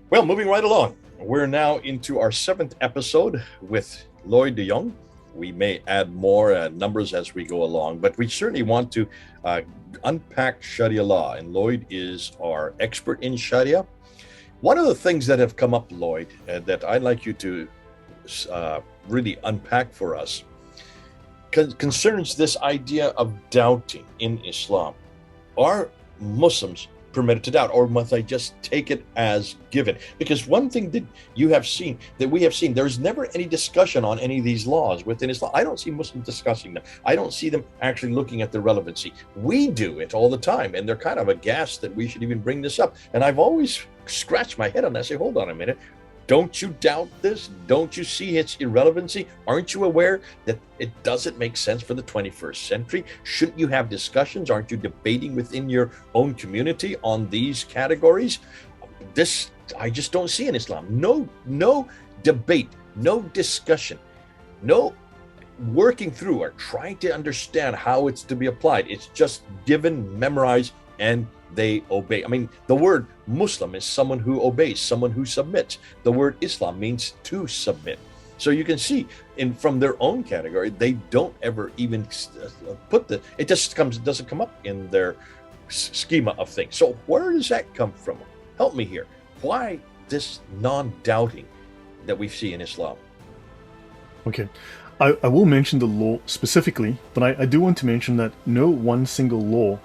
Well, moving right along, we're now into our seventh episode with Lloyd de Jongh. We may add more numbers as we go along, but we certainly want to uh, unpack Sharia law. And Lloyd is our expert in Sharia. One of the things that have come up, Lloyd, that I'd like you to really unpack for us concerns this idea of doubting in Islam. Are Muslims permitted to doubt, or must I just take it as given? Because one thing that we have seen, there's never any discussion on any of these laws within Islam. I don't see Muslims discussing them. I don't see them actually looking at the relevancy. We do it all the time, and they're kind of aghast that we should even bring this up. And I've always scratched my head on that. I say, hold on a minute. Don't you doubt this? Don't you see its irrelevancy? Aren't you aware that it doesn't make sense for the 21st century? Shouldn't you have discussions? Aren't you debating within your own community on these categories? This, I just don't see in Islam. No debate, no discussion, no working through or trying to understand how it's to be applied. It's just given, memorized, and they obey. I mean, the word Muslim is someone who obeys, someone who submits. The word Islam means to submit. So you can see from their own category, they don't ever even put it just doesn't come up in their schema of things. So where does that come from? Help me here. Why this non-doubting that we see in Islam? Okay, I will mention the law specifically, but I do want to mention that no one single law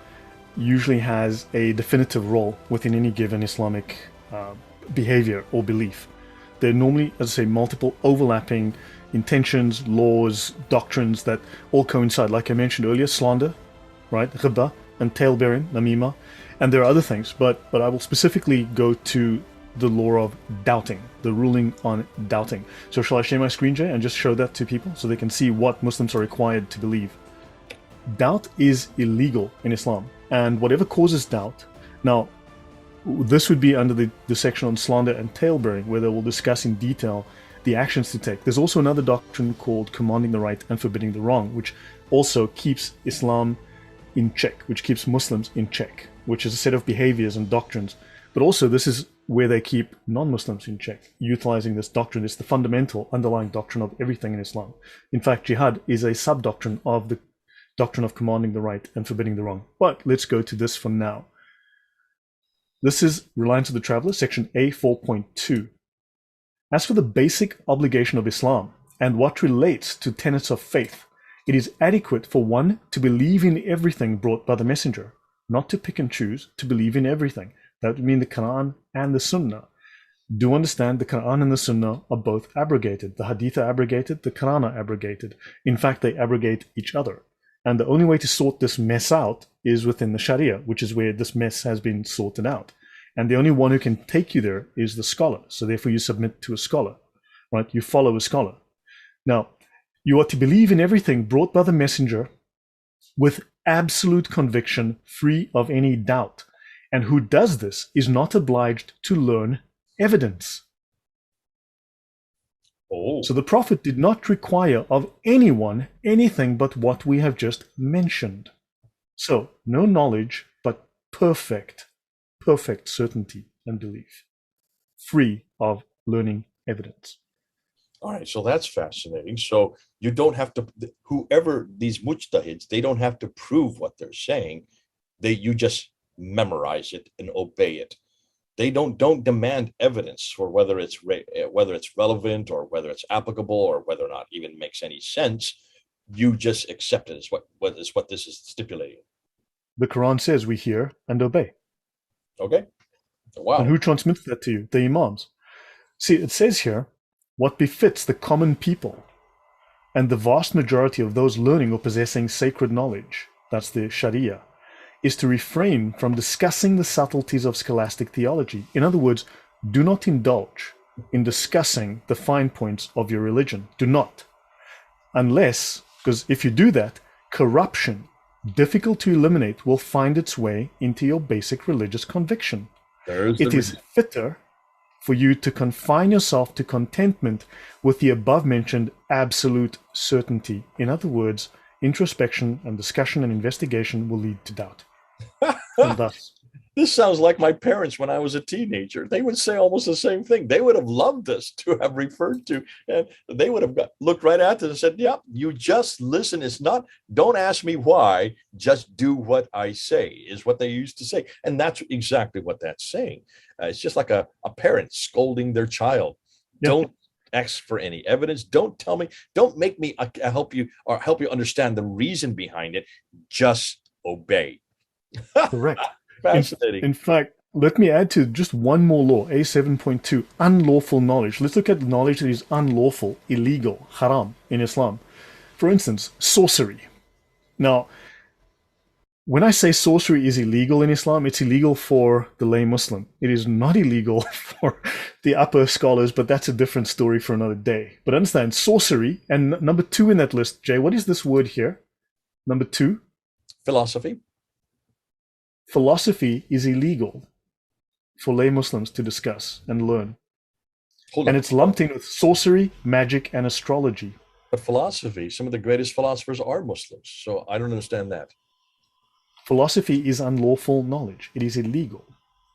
usually has a definitive role within any given Islamic behavior or belief. There are normally, as I say, multiple overlapping intentions, laws, doctrines that all coincide. Like I mentioned earlier, slander, right, ghibba, and tale-bearing, namima, and there are other things, but I will specifically go to the law of doubting, the ruling on doubting. So shall I share my screen, Jay, and just show that to people so they can see what Muslims are required to believe? Doubt is illegal in Islam, and whatever causes doubt. Now, this would be under the section on slander and tale-bearing, where they will discuss in detail the actions to take. There's also another doctrine called commanding the right and forbidding the wrong, which also keeps Islam in check, which keeps Muslims in check, which is a set of behaviors and doctrines. But also this is where they keep non-Muslims in check, utilizing this doctrine. It's the fundamental underlying doctrine of everything in Islam. In fact, jihad is a sub-doctrine of the doctrine of commanding the right and forbidding the wrong. But let's go to this for now. This is Reliance of the Traveller, section A 4.2. As for the basic obligation of Islam and what relates to tenets of faith, it is adequate for one to believe in everything brought by the messenger, not to pick and choose, to believe in everything. That would mean the Qur'an and the Sunnah. Do understand the Qur'an and the Sunnah are both abrogated. The Hadith are abrogated, the Qur'an are abrogated. In fact, they abrogate each other. And the only way to sort this mess out is within the Shariah, which is where this mess has been sorted out. And the only one who can take you there is the scholar. So therefore you submit to a scholar, right? You follow a scholar. Now, you are to believe in everything brought by the messenger with absolute conviction, free of any doubt. And who does this is not obliged to learn evidence. Oh. So the Prophet did not require of anyone anything but what we have just mentioned. So no knowledge, but perfect certainty and belief, free of learning evidence. All right, so that's fascinating. So you don't have to, whoever these mujtahids, they don't have to prove what they're saying. You just memorize it and obey it. They don't demand evidence for whether it's relevant or whether it's applicable or whether or not even makes any sense. You just accept it as what this is stipulating. The Quran says we hear and obey. Okay. Wow. And who transmits that to you? The Imams. See, it says here, what befits the common people and the vast majority of those learning or possessing sacred knowledge, that's the Shariah, is to refrain from discussing the subtleties of scholastic theology. In other words, do not indulge in discussing the fine points of your religion. Do not. Unless, because if you do that, corruption, difficult to eliminate, will find its way into your basic religious conviction. It is fitter for you to confine yourself to contentment with the above-mentioned absolute certainty. In other words, introspection and discussion and investigation will lead to doubt. And thus, This sounds like my parents when I was a teenager. They would say almost the same thing. They would have loved us to have referred to, and they would have looked right at us and said, "Yep, you just listen. It's not. Don't ask me why. Just do what I say." Is what they used to say, and that's exactly what that's saying. It's just like a parent scolding their child. Yeah, Don't ask for any evidence. Don't tell me. Don't make me help you or help you understand the reason behind it. Just obey. correct. In, Fascinating. in fact, let me add to just one more law, A7.2, unlawful knowledge. Let's look at knowledge that is unlawful, illegal, haram in Islam. For instance, sorcery. Now, when I say sorcery is illegal in Islam, it's illegal for the lay Muslim. It is not illegal for the upper scholars, but that's a different story for another day. But understand, sorcery, and number 2 in that list, Jay, what is this word here? Number 2? Philosophy. Philosophy is illegal for lay Muslims to discuss and learn. And it's lumped in with sorcery, magic, and astrology. But philosophy, some of the greatest philosophers are Muslims. So I don't understand that. Philosophy is unlawful knowledge. It is illegal.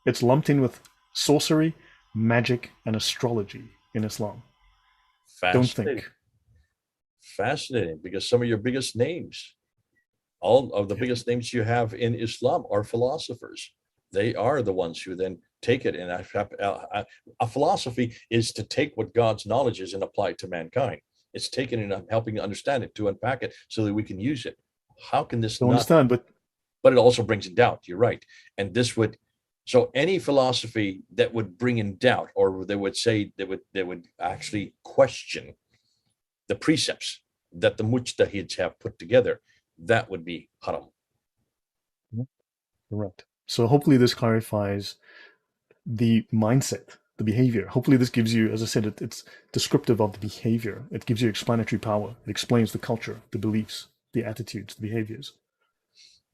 It's lumped in with sorcery, magic, and astrology in Islam. Don't think. Fascinating, because some of your biggest names, all of the biggest names you have in Islam are philosophers. They are the ones who then take it. And a philosophy is to take what God's knowledge is and apply it to mankind. It's taking it and helping to understand it, to unpack it so that we can use it. How can this not understand, but it also brings in doubt. You're right. And this would, so any philosophy that would bring in doubt, or they would say they would actually question the precepts that the Mujtahids have put together, that would be haram. Correct. So hopefully this clarifies the mindset, the behavior. Hopefully this gives you, as I said, it's descriptive of the behavior. It gives you explanatory power. It explains the culture, the beliefs, the attitudes, the behaviors,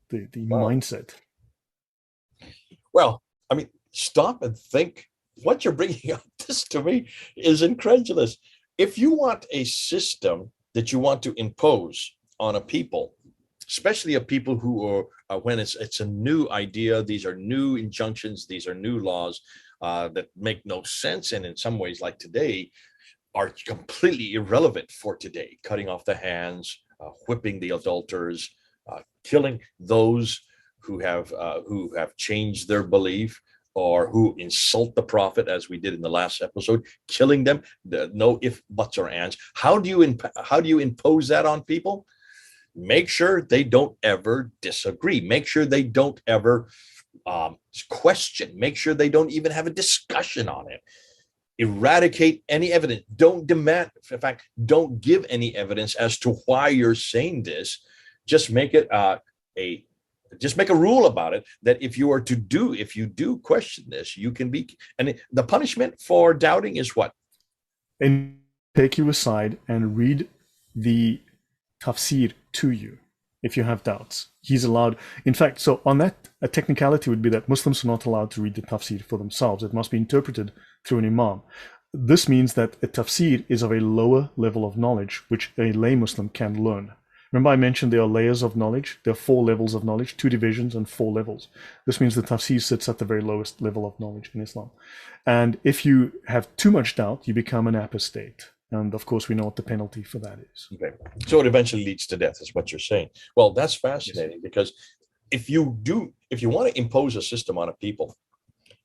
the mindset. Well, I mean, stop and think. What you're bringing up, this to me is incredulous. If you want a system that you want to impose on a people, especially a people who are, when it's a new idea, these are new injunctions, these are new laws that make no sense, and in some ways, like today, are completely irrelevant for today. Cutting off the hands, whipping the adulterers, killing those who have changed their belief, or who insult the prophet, as we did in the last episode, killing them. No ifs, buts, or ands. How do you impose that on people? Make sure they don't ever disagree. Make sure they don't ever question. Make sure they don't even have a discussion on it. Eradicate any evidence. Don't demand, in fact, don't give any evidence as to why you're saying this. Just make it just make a rule about it, that if you do question this, you can be, and the punishment for doubting is what? And take you aside and read the tafsir to you if you have doubts. He's allowed, in fact, so on that, a technicality would be that Muslims are not allowed to read the tafsir for themselves. It must be interpreted through an imam. This means that a tafsir is of a lower level of knowledge, which a lay Muslim can learn. Remember I mentioned there are layers of knowledge. There are 4 levels of knowledge, 2 divisions and 4 levels. This means the tafsir sits at the very lowest level of knowledge in Islam. And if you have too much doubt, you become an apostate. And of course, we know what the penalty for that is. Okay. So it eventually leads to death, is what you're saying. Well, that's fascinating, because if you want to impose a system on a people,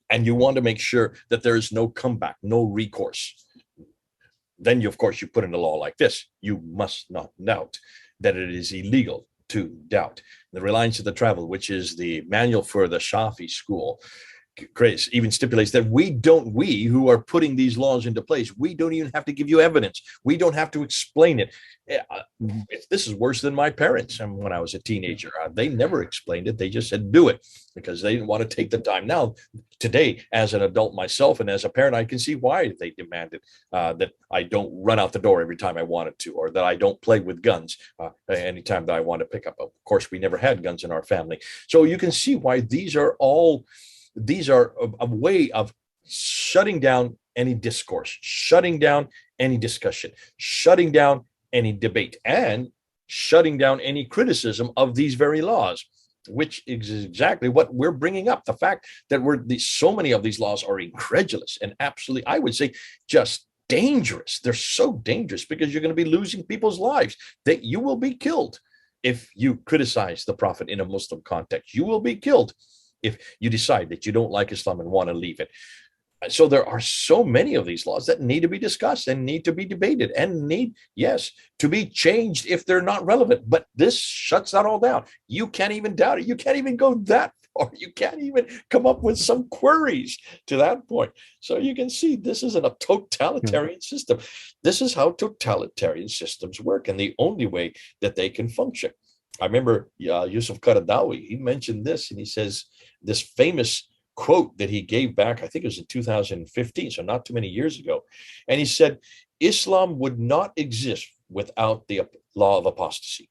and you want to make sure that there is no comeback, no recourse, then of course, you put in a law like this. You must not doubt, that it is illegal to doubt. The Reliance of the Travel, which is the manual for the Shaafi school, even stipulates that we who are putting these laws into place, we don't even have to give you evidence. We don't have to explain it. This is worse than my parents. And when I was a teenager, they never explained it. They just said, do it, because they didn't want to take the time. Now, today, as an adult myself and as a parent, I can see why they demanded that I don't run out the door every time I wanted to, or that I don't play with guns anytime that I want to pick up. Of course, we never had guns in our family. So you can see why these are a way of shutting down any discourse, shutting down any discussion, shutting down any debate, and shutting down any criticism of these very laws. which is exactly what we're bringing up. The fact that so many of these laws are incredulous and absolutely, I would say, just dangerous. They're so dangerous because you're going to be losing people's lives, that you will be killed if you criticize the Prophet in a Muslim context. You will be killed if you decide that you don't like Islam and want to leave it. So there are so many of these laws that need to be discussed and need to be debated and need, yes, to be changed if they're not relevant. But this shuts that all down. You can't even doubt it. You can't even go that far. You can't even come up with some queries to that point. So you can see this isn't a totalitarian system. This is how totalitarian systems work, and the only way that they can function. I remember Yusuf Qaradawi, he mentioned this, and he says this famous quote that he gave back, I think it was in 2015, so not too many years ago. And he said, Islam would not exist without the law of apostasy.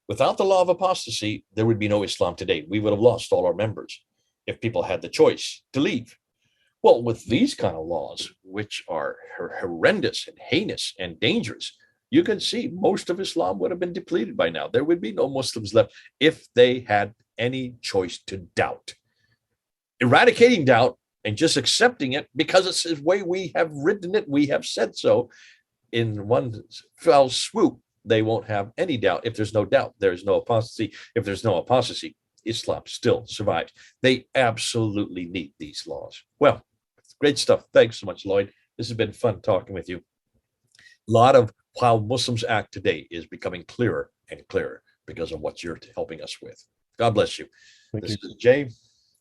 Without the law of apostasy, there would be no Islam today. We would have lost all our members if people had the choice to leave. Well, with these kind of laws, which are horrendous and heinous and dangerous, you can see most of Islam would have been depleted by now. There would be no Muslims left if they had any choice to doubt. Eradicating doubt and just accepting it because it's the way we have written it, we have said so, in one fell swoop, they won't have any doubt. If there's no doubt, there's no apostasy. If there's no apostasy, Islam still survives. They absolutely need these laws. Well, great stuff. Thanks so much, Lloyd. This has been fun talking with you. A lot of how Muslims act today is becoming clearer and clearer because of what you're helping us with. God bless you. This is Jay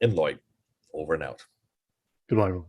and Lloyd. Over and out. Goodbye, everyone.